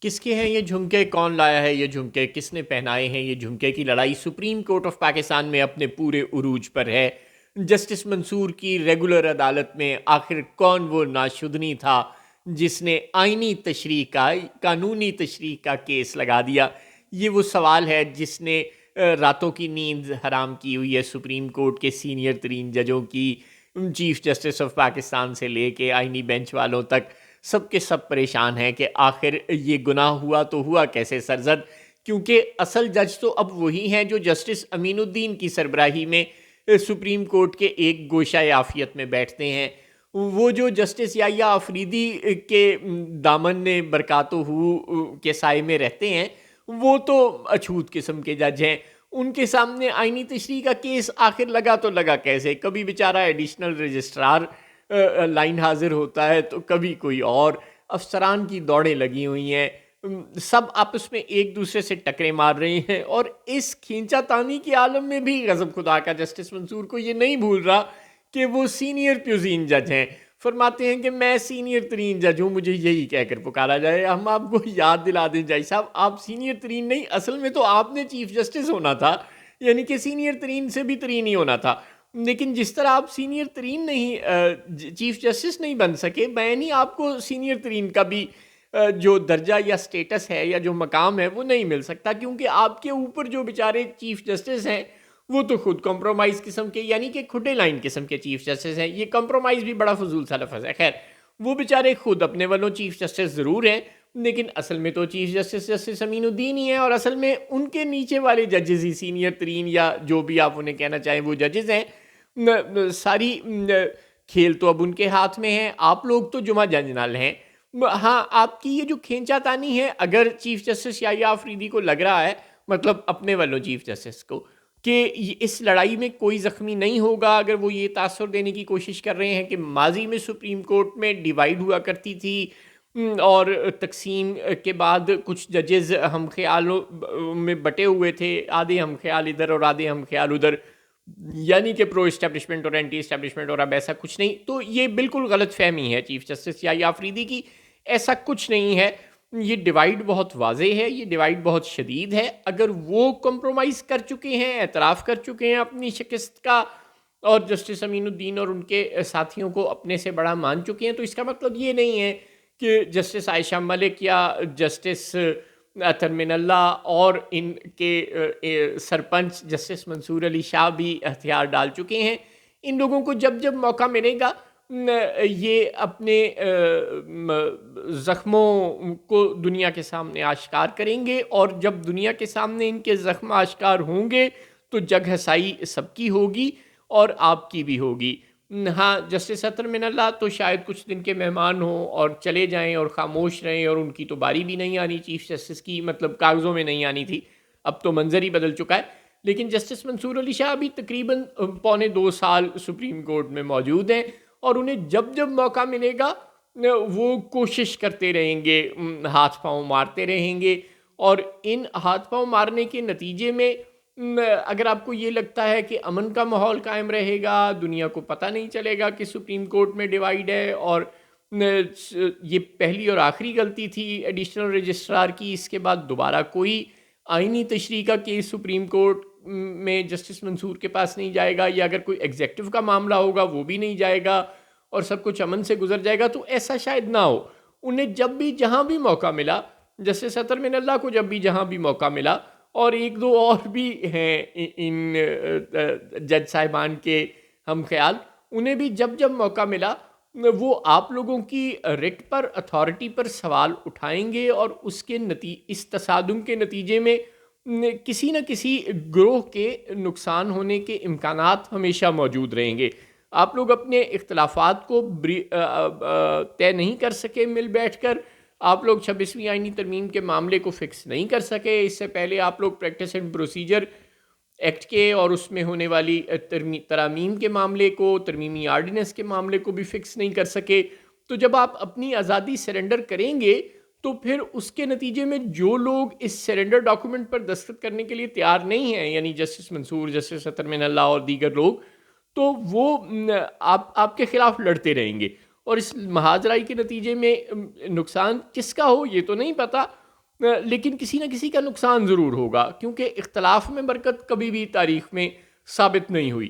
کس کے ہیں یہ جھمکے؟ کون لایا ہے یہ جھمکے؟ کس نے پہنائے ہیں یہ جھمکے؟ کی لڑائی سپریم کورٹ آف پاکستان میں اپنے پورے عروج پر ہے۔ جسٹس منصور کی ریگولر عدالت میں آخر کون وہ ناشدنی تھا جس نے آئینی تشریح کا، قانونی تشریح کا کیس لگا دیا؟ یہ وہ سوال ہے جس نے راتوں کی نیند حرام کی ہوئی ہے سپریم کورٹ کے سینئر ترین ججوں کی۔ چیف جسٹس آف پاکستان سے لے کے آئینی بینچ والوں تک سب کے سب پریشان ہیں کہ آخر یہ گناہ ہوا تو ہوا کیسے سرزد، کیونکہ اصل جج تو اب وہی ہیں جو جسٹس امین الدین کی سربراہی میں سپریم کورٹ کے ایک گوشہ عافیت میں بیٹھتے ہیں۔ وہ جو جسٹس یحییٰ آفریدی کے دامن میں برکاتہ ہو کے سائے میں رہتے ہیں، وہ تو اچھوت قسم کے جج ہیں۔ ان کے سامنے آئینی تشریح کا کیس آخر لگا تو لگا کیسے؟ کبھی بیچارہ ایڈیشنل رجسٹرار لائن حاضر ہوتا ہے تو کبھی کوئی اور، افسران کی دوڑیں لگی ہوئی ہیں، سب آپس میں ایک دوسرے سے ٹکرے مار رہے ہیں۔ اور اس کھینچا تانی کے عالم میں بھی غضب خدا کا جسٹس منصور کو یہ نہیں بھول رہا کہ وہ سینئر پیوزین جج ہیں۔ فرماتے ہیں کہ میں سینئر ترین جج ہوں، مجھے یہی کہہ کر پکارا جائے۔ ہم آپ کو یاد دلا دیں جائی صاحب، آپ سینئر ترین نہیں، اصل میں تو آپ نے چیف جسٹس ہونا تھا، یعنی کہ سینئر ترین سے بھی ترین ہی ہونا تھا۔ لیکن جس طرح آپ سینئر ترین نہیں، چیف جسٹس نہیں بن سکے، میں نہیں آپ کو سینئر ترین کا بھی جو درجہ یا سٹیٹس ہے یا جو مقام ہے وہ نہیں مل سکتا، کیونکہ آپ کے اوپر جو بیچارے چیف جسٹس ہیں وہ تو خود کمپرومائز قسم کے، یعنی کہ کھٹے لائن قسم کے چیف جسٹس ہیں۔ یہ کمپرومائز بھی بڑا فضول سا لفظ ہے، خیر وہ بیچارے خود اپنے والوں چیف جسٹس ضرور ہیں، لیکن اصل میں تو چیف جسٹس جسٹس امین الدین ہی ہیں، اور اصل میں ان کے نیچے والے ججز ہی سینئر ترین یا جو بھی آپ انہیں کہنا چاہیں وہ ججز ہیں۔ ساری کھیل تو اب ان کے ہاتھ میں ہے، آپ لوگ تو جمعہ جج نال ہیں۔ ہاں، آپ کی یہ جو کھینچا تانی ہے، اگر چیف جسٹس یحییٰ آفریدی کو لگ رہا ہے، مطلب اپنے والوں چیف جسٹس کو، کہ اس لڑائی میں کوئی زخمی نہیں ہوگا، اگر وہ یہ تاثر دینے کی کوشش کر رہے ہیں کہ ماضی میں سپریم کورٹ میں ڈیوائیڈ ہوا کرتی تھی اور تقسیم کے بعد کچھ ججز ہم خیالوں میں بٹے ہوئے تھے، آدھے ہم خیال ادھر اور آدھے ہم خیال ادھر، یعنی کہ پرو اسٹیبلشمنٹ اور اینٹی اسٹیبلشمنٹ، اور اب ایسا کچھ نہیں۔ تو یہ بالکل غلط فہمی ہے چیف جسٹس یحییٰ آفریدی کی، ایسا کچھ نہیں ہے۔ یہ ڈیوائیڈ بہت واضح ہے، یہ ڈیوائیڈ بہت شدید ہے۔ اگر وہ کمپرومائز کر چکے ہیں، اعتراف کر چکے ہیں اپنی شکست کا، اور جسٹس امین الدین اور ان کے ساتھیوں کو اپنے سے بڑا مان چکے ہیں، تو اس کا مطلب یہ نہیں ہے کہ جسٹس عائشہ ملک یا جسٹس اطہر من اللہ اور ان کے سرپنچ جسٹس منصور علی شاہ بھی ہتھیار ڈال چکے ہیں۔ ان لوگوں کو جب جب موقع ملے گا یہ اپنے زخموں کو دنیا کے سامنے آشکار کریں گے، اور جب دنیا کے سامنے ان کے زخم آشکار ہوں گے تو جگ ہسائی سب کی ہوگی اور آپ کی بھی ہوگی۔ ہاں، جسٹس اطہر من اللہ تو شاید کچھ دن کے مہمان ہوں اور چلے جائیں اور خاموش رہیں، اور ان کی تو باری بھی نہیں آنی چیف جسٹس کی، مطلب کاغذوں میں نہیں آنی تھی، اب تو منظر ہی بدل چکا ہے۔ لیکن جسٹس منصور علی شاہ بھی تقریباً 1.25 سال سپریم کورٹ میں موجود ہیں، اور انہیں جب جب موقع ملے گا وہ کوشش کرتے رہیں گے، ہاتھ پاؤں مارتے رہیں گے، اور ان ہاتھ پاؤں مارنے کے نتیجے میں اگر آپ کو یہ لگتا ہے کہ امن کا ماحول قائم رہے گا، دنیا کو پتہ نہیں چلے گا کہ سپریم کورٹ میں ڈیوائیڈ ہے، اور یہ پہلی اور آخری غلطی تھی ایڈیشنل رجسٹرار کی، اس کے بعد دوبارہ کوئی آئینی تشریح کا کیس سپریم کورٹ میں جسٹس منصور کے پاس نہیں جائے گا، یا اگر کوئی ایگزیکٹو کا معاملہ ہوگا وہ بھی نہیں جائے گا، اور سب کچھ امن سے گزر جائے گا، تو ایسا شاید نہ ہو۔ انہیں جب بھی جہاں بھی موقع ملا، جسٹس اطہر من اللہ کو جب بھی جہاں بھی موقع ملا، اور ایک دو اور بھی ہیں ان جج صاحبان کے ہم خیال، انہیں بھی جب جب موقع ملا وہ آپ لوگوں کی ریٹ پر، اتھارٹی پر سوال اٹھائیں گے، اور اس تصادم کے نتیجے میں کسی نہ کسی گروہ کے نقصان ہونے کے امکانات ہمیشہ موجود رہیں گے۔ آپ لوگ اپنے اختلافات کو طے نہیں کر سکے مل بیٹھ کر، آپ لوگ 26ویں آئینی ترمیم کے معاملے کو فکس نہیں کر سکے، اس سے پہلے آپ لوگ پریکٹس اینڈ پروسیجر ایکٹ کے اور اس میں ہونے والی ترامیم کے معاملے کو، ترمیمی آرڈیننس کے معاملے کو بھی فکس نہیں کر سکے۔ تو جب آپ اپنی آزادی سرنڈر کریں گے تو پھر اس کے نتیجے میں جو لوگ اس سرنڈر ڈاکومنٹ پر دستخط کرنے کے لیے تیار نہیں ہیں، یعنی جسٹس منصور، جسٹس اطہر من اللہ اور دیگر لوگ، تو وہ آپ کے خلاف لڑتے رہیں گے، اور اس محاذ رائی کے نتیجے میں نقصان کس کا ہو یہ تو نہیں پتا، لیکن کسی نہ کسی کا نقصان ضرور ہوگا، کیونکہ اختلاف میں برکت کبھی بھی تاریخ میں ثابت نہیں ہوئی۔